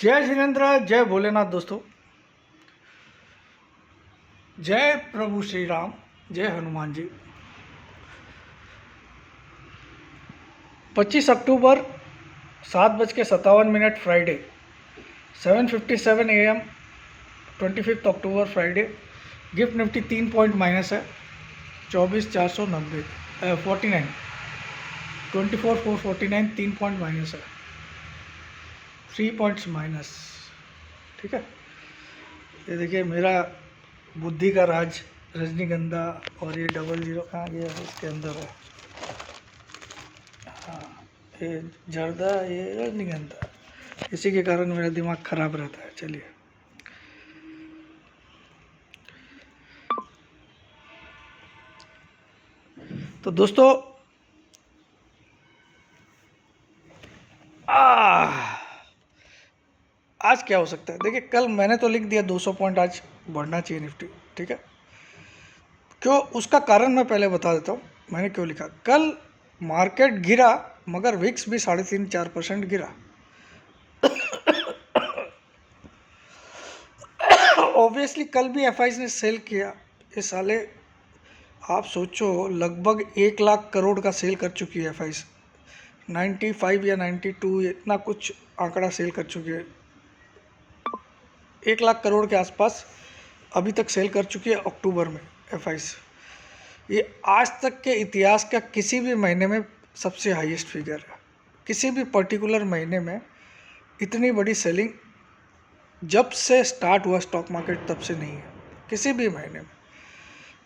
जय जिनेन्द्र, जय भोलेनाथ दोस्तों। जय प्रभु श्री राम, जय हनुमान जी। 25 अक्टूबर 7:57 Friday, 7:57 AM, 25 October Friday. Gift Nifty 3 point minus है, 24,490 49 24,449 3 पॉइंट माइनस है, 3 पॉइंट्स माइनस। ठीक है, ये देखिए मेरा बुद्धि का राज रजनीगंधा और ये 00 कहाँ गया है, इसके अंदर है। हाँ, ये जर्दा, ये रजनीगंधा, इसी के कारण मेरा दिमाग खराब रहता है। चलिए, तो दोस्तों आज क्या हो सकता है। देखिए, कल मैंने तो लिख दिया 200 पॉइंट आज बढ़ना चाहिए निफ्टी। ठीक है, क्यों, उसका कारण मैं पहले बता देता हूँ मैंने क्यों लिखा। कल मार्केट गिरा मगर विक्स भी 3.5-4% गिरा। ऑब्वियसली कल भी एफआईज ने सेल किया। ये साले, आप सोचो, लगभग 1 लाख करोड़ का सेल कर चुकी है एफआईज। 95 या 92 इतना कुछ आंकड़ा सेल कर चुकी है। 1 लाख करोड़ के आसपास अभी तक सेल कर चुकी है अक्टूबर में एफआईज। ये आज तक के इतिहास का किसी भी महीने में सबसे हाईएस्ट फिगर है। किसी भी पर्टिकुलर महीने में इतनी बड़ी सेलिंग जब से स्टार्ट हुआ स्टॉक मार्केट तब से नहीं है, किसी भी महीने में।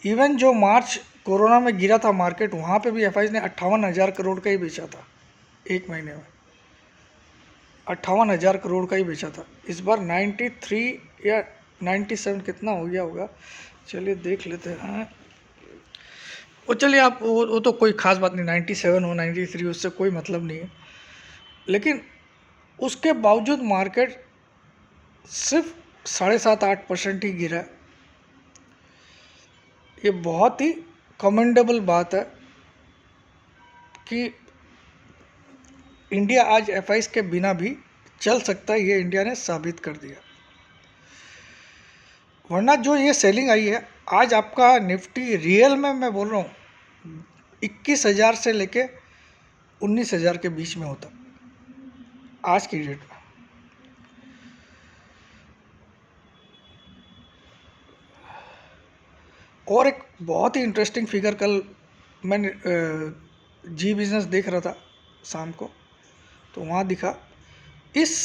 इवन जो मार्च कोरोना में गिरा था मार्केट, वहाँ पे भी एफआईज ने 58,000 करोड़ का ही बेचा था एक महीने में। 58,000 करोड़ का ही बेचा था। इस बार 93 या 97 कितना हो गया होगा, चलिए देख लेते हैं। वो चलिए, आप वो तो कोई ख़ास बात नहीं, 97 हो 93, उससे कोई मतलब नहीं है। लेकिन उसके बावजूद मार्केट सिर्फ 7.5-8% ही गिरा है। ये बहुत ही कमेंडेबल बात है कि इंडिया आज एफआईज के बिना भी चल सकता है, ये इंडिया ने साबित कर दिया। वरना जो ये सेलिंग आई है आज, आपका निफ्टी रियल में मैं बोल रहा हूँ 21,000 से लेके 19,000 के बीच में होता आज की डेट में। और एक बहुत ही इंटरेस्टिंग फिगर, कल मैंने जी बिजनेस देख रहा था शाम को, तो वहाँ दिखा इस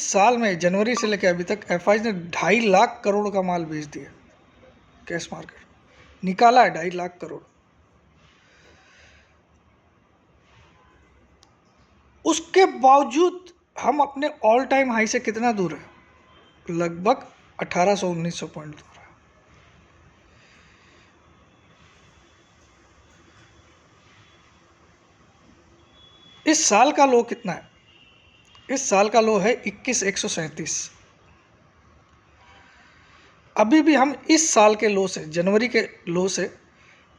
साल में जनवरी से लेकर अभी तक एफआईज ने 2.5 लाख करोड़ का माल बेच दिया। कैश मार्केट निकाला है 2.5 लाख करोड़। उसके बावजूद हम अपने ऑल टाइम हाई से कितना दूर है, लगभग 1800-1900 पॉइंट दूर है। इस साल का लो कितना है, इस साल का लो है 21,137। अभी भी हम इस साल के लो से, जनवरी के लो से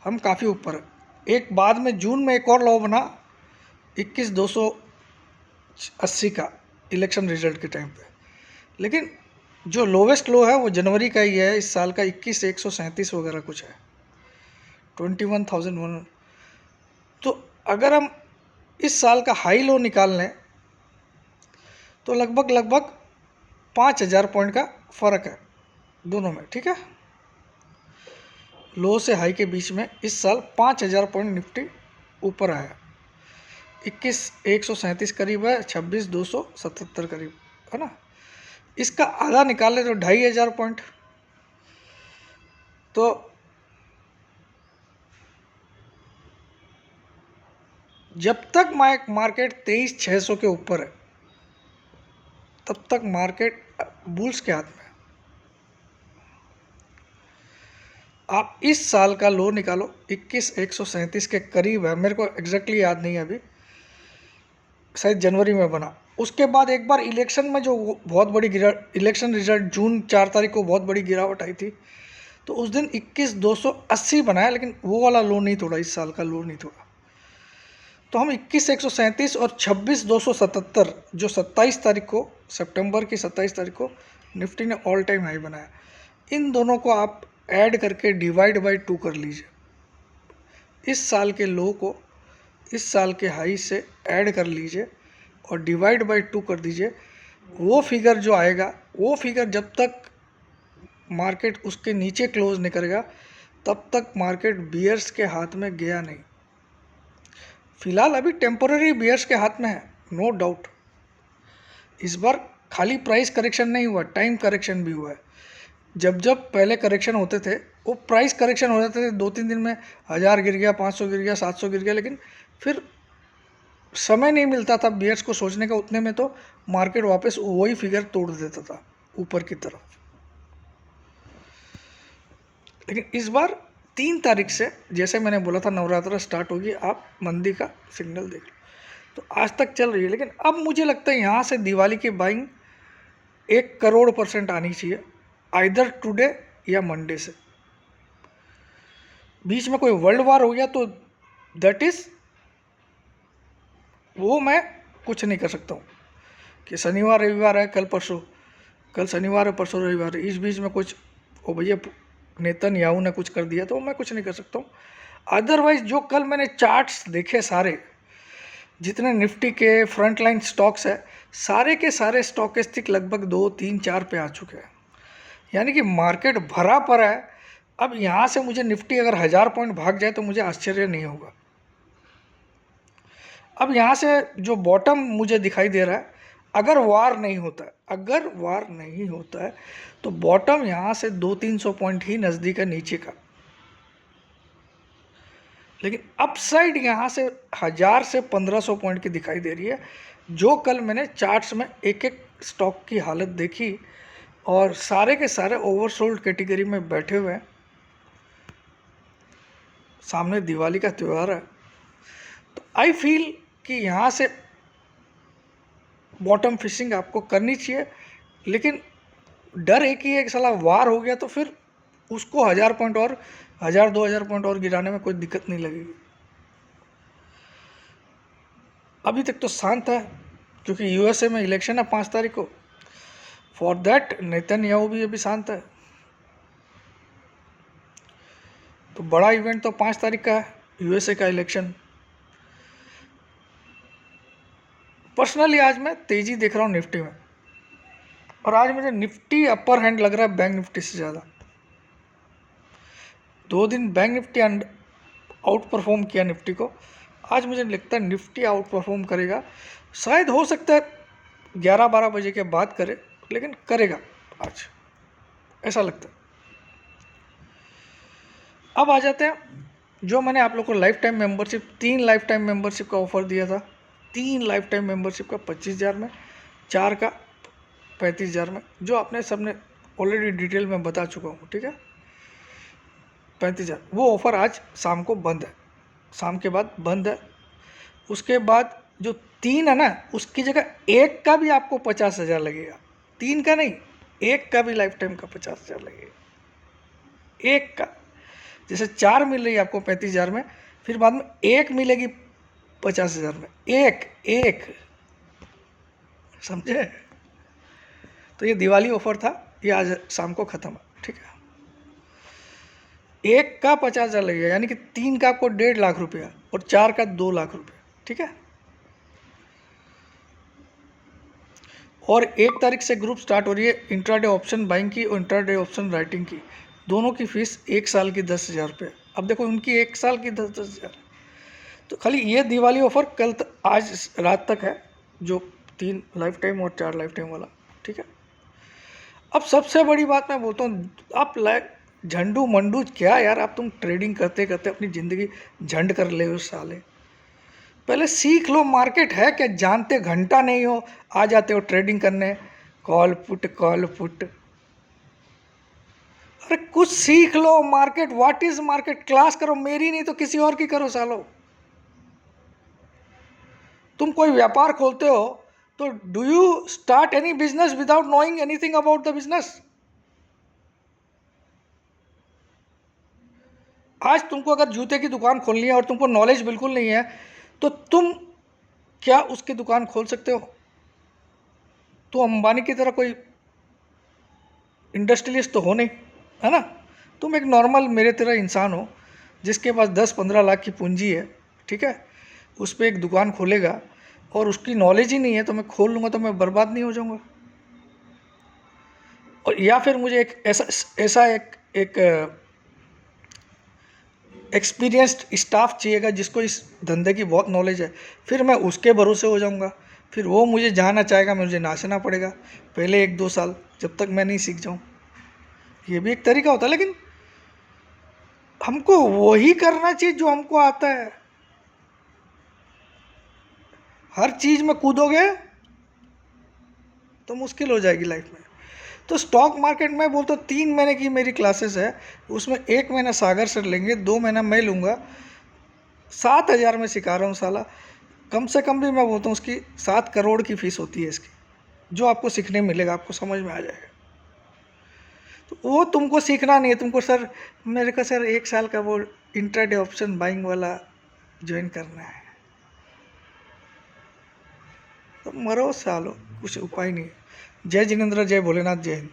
हम काफ़ी ऊपर है। एक बाद में जून में एक और लो बना 21,280 का इलेक्शन रिजल्ट के टाइम पे, लेकिन जो लोवेस्ट लो है वो जनवरी का ही है इस साल का, 21,137 वगैरह कुछ है, 21,001। तो अगर हम इस साल का हाई लो निकाल लें तो लगभग 5,000 पॉइंट का फ़र्क है दोनों में। ठीक है, लो से हाई के बीच में इस साल 5,000 पॉइंट निफ्टी ऊपर आया। 21,137 करीब है, 26,277 करीब है ना। इसका आधा निकाले तो 2,500 पॉइंट। तो जब तक मार्केट 23,600 के ऊपर है तब तक मार्केट बुल्स के हाथ में है। आप इस साल का लो निकालो, 21,137 के करीब है, मेरे को एग्जैक्टली याद नहीं है अभी, शायद जनवरी में बना। उसके बाद एक बार इलेक्शन में जो बहुत बड़ी इलेक्शन रिजल्ट जून 4 तारीख को बहुत बड़ी गिरावट आई थी, तो उस दिन 21,280 बनाया, लेकिन वो वाला लो नहीं तोड़ा, इस साल का लो नहीं तोड़ा। तो हम 21,137 और 26,277 जो 27 तारीख को, सितंबर की 27 तारीख को निफ्टी ने ऑल टाइम हाई बनाया, इन दोनों को आप ऐड करके डिवाइड बाई 2 कर लीजिए। इस साल के लो को इस साल के हाई से ऐड कर लीजिए और डिवाइड बाई 2 कर दीजिए। वो फिगर जो आएगा, वो फिगर जब तक मार्केट उसके नीचे क्लोज नहीं करेगा तब तक मार्केट बियर्स के हाथ में गया नहीं। फिलहाल अभी टेम्पोररी बियर्स के हाथ में है, नो डाउट। इस बार खाली प्राइस करेक्शन नहीं हुआ, टाइम करेक्शन भी हुआ है। जब जब पहले करेक्शन होते थे वो प्राइस करेक्शन हो जाते थे, 2-3 दिन में 1000 गिर गया, 500 गिर गया, 700 गिर गया, लेकिन फिर समय नहीं मिलता था बियर्स को सोचने का, उतने में तो मार्केट वापस वही फिगर तोड़ देता था ऊपर की तरफ। लेकिन इस बार 3 तारीख से, जैसे मैंने बोला था, नवरात्र स्टार्ट होगी, आप मंदी का सिग्नल देख लो। तो आज तक चल रही है, लेकिन अब मुझे लगता है यहाँ से दिवाली की बाइंग 1 करोड़% आनी चाहिए, आइदर टुडे या मंडे से। बीच में कोई वर्ल्ड वार हो गया तो दैट इज, वो मैं कुछ नहीं कर सकता हूँ कि शनिवार रविवार है, कल शनिवार है, परसों रविवार है, इस बीच में कुछ ओ भैया नेतन्याहू ने कुछ कर दिया तो मैं कुछ नहीं कर सकता हूँ। अदरवाइज जो कल मैंने चार्ट्स देखे सारे, जितने निफ्टी के फ्रंट लाइन स्टॉक्स है, सारे के सारे स्टॉकेस्टिक लगभग 2, 3, 4 पे आ चुके हैं, यानी कि मार्केट भरा पड़ा है। अब यहाँ से मुझे निफ्टी अगर 1000 पॉइंट भाग जाए तो मुझे आश्चर्य नहीं होगा। अब यहाँ से जो बॉटम मुझे दिखाई दे रहा है, अगर वार नहीं होता है तो बॉटम यहाँ से 200-300 पॉइंट ही नज़दीक है नीचे का। लेकिन अपसाइड यहाँ से 1000 से 1500 पॉइंट की दिखाई दे रही है, जो कल मैंने चार्ट्स में एक एक स्टॉक की हालत देखी और सारे के सारे ओवरसोल्ड कैटेगरी में बैठे हुए हैं। सामने दिवाली का त्यौहार है, तो आई फील कि यहाँ से बॉटम फिशिंग आपको करनी चाहिए। लेकिन डर एक ही है कि साला वार हो गया तो फिर उसको 1000 पॉइंट और 1000-2000 पॉइंट और गिराने में कोई दिक्कत नहीं लगेगी। अभी तक तो शांत है, क्योंकि यूएसए में इलेक्शन है 5 तारीख को, फॉर दैट नेतन्याहू भी अभी शांत है। तो बड़ा इवेंट तो 5 तारीख का है, यूएसए का इलेक्शन। पर्सनली आज मैं तेज़ी देख रहा हूँ निफ्टी में, और आज मुझे निफ्टी अपर हैंड लग रहा है बैंक निफ्टी से ज़्यादा। 2 दिन बैंक निफ्टी आउट परफॉर्म किया निफ्टी को, आज मुझे लगता है निफ्टी आउट परफॉर्म करेगा। शायद हो सकता है 11-12 बजे के बाद करे, लेकिन करेगा आज, ऐसा लगता है। अब आ जाते हैं, जो मैंने आप लोग को life time membership, 3 life time membership का ऑफ़र दिया था। 3 लाइफ टाइम मेंबरशिप का 25,000 में, 4 का 35,000 में, जो आपने सबने ऑलरेडी डिटेल में बता चुका हूँ, ठीक है। 35,000 वो ऑफ़र आज शाम को बंद है, शाम के बाद बंद है। उसके बाद जो 3 है ना, उसकी जगह 1 का भी आपको 50,000 लगेगा। 3 का नहीं, 1 का भी लाइफ टाइम का 50,000 लगेगा, 1 का। जैसे 4 मिल रही है आपको 35,000 में, फिर बाद में 1 मिलेगी 50,000 में, एक समझे। तो ये दिवाली ऑफर था, ये आज शाम को ख़त्म है, ठीक है। 1 का 50,000 लगेगा, यानी कि 3 का आपको 1.5 लाख रुपया और 4 का 2 लाख रुपया, ठीक है। और 1 तारीख से ग्रुप स्टार्ट हो रही है इंट्राडे ऑप्शन बाइंग की और इंट्राडे ऑप्शन राइटिंग की। दोनों की फ़ीस 1 साल की 10,000 रुपये। अब देखो उनकी 1 साल की 10,000। तो खाली ये दिवाली ऑफ़र आज रात तक है, जो 3 लाइफ टाइम और 4 लाइफ टाइम वाला, ठीक है। अब सबसे बड़ी बात मैं बोलता हूँ, आप झंडू मंडू क्या यार, आप तुम ट्रेडिंग करते करते अपनी ज़िंदगी झंड कर ले हो साले। पहले सीख लो मार्केट है क्या, जानते घंटा नहीं हो, आ जाते हो ट्रेडिंग करने, कॉल पुट। अरे कुछ सीख लो market, what is market, class करो, मेरी नहीं तो किसी और की करो सालो। तुम कोई व्यापार खोलते हो तो do you start any business without knowing anything about the business. आज तुमको अगर जूते की दुकान खोलनी है और तुमको नॉलेज बिल्कुल नहीं है, तो तुम क्या उसकी दुकान खोल सकते हो? तो अंबानी की तरह कोई इंडस्ट्रियलिस्ट तो हो नहीं, है ना? तुम एक नॉर्मल मेरे तरह इंसान हो जिसके पास 10-15 लाख की पूंजी है, ठीक है? उस पर एक दुकान खोलेगा और उसकी नॉलेज ही नहीं है तो मैं खोल लूँगा तो मैं बर्बाद नहीं हो जाऊँगा? और या फिर मुझे एक ऐसा एक एक्सपीरियंस्ड स्टाफ चाहिएगा जिसको इस धंधे की बहुत नॉलेज है, फिर मैं उसके भरोसे हो जाऊँगा। फिर वो मुझे जहाँ नचाएगा मुझे नाचना पड़ेगा पहले 1-2 साल, जब तक मैं नहीं सीख जाऊँ। ये भी एक तरीका होता है, लेकिन हमको वही करना चाहिए जो हमको आता है। हर चीज़ में कूदोगे तो मुश्किल हो जाएगी लाइफ में। तो स्टॉक मार्केट में बोलता हूँ 3 महीने की मेरी क्लासेस है, उसमें 1 महीना सागर सर लेंगे, 2 महीना मैं लूँगा। 7,000 में सिखा रहा हूँ साला, कम से कम भी मैं बोलता हूँ उसकी 7 करोड़ की फीस होती है इसकी, जो आपको सीखने मिलेगा, आपको समझ में आ जाएगा। तो वो तुमको सीखना नहीं है, तुमको सर मेरे को सर 1 साल का वो इंट्राडे ऑप्शन बाइंग वाला ज्वाइन करना है, तो मरो सालो, कुछ उपाय नहीं। जय जिनेंद्र, जय भोलेनाथ, जय हिंद।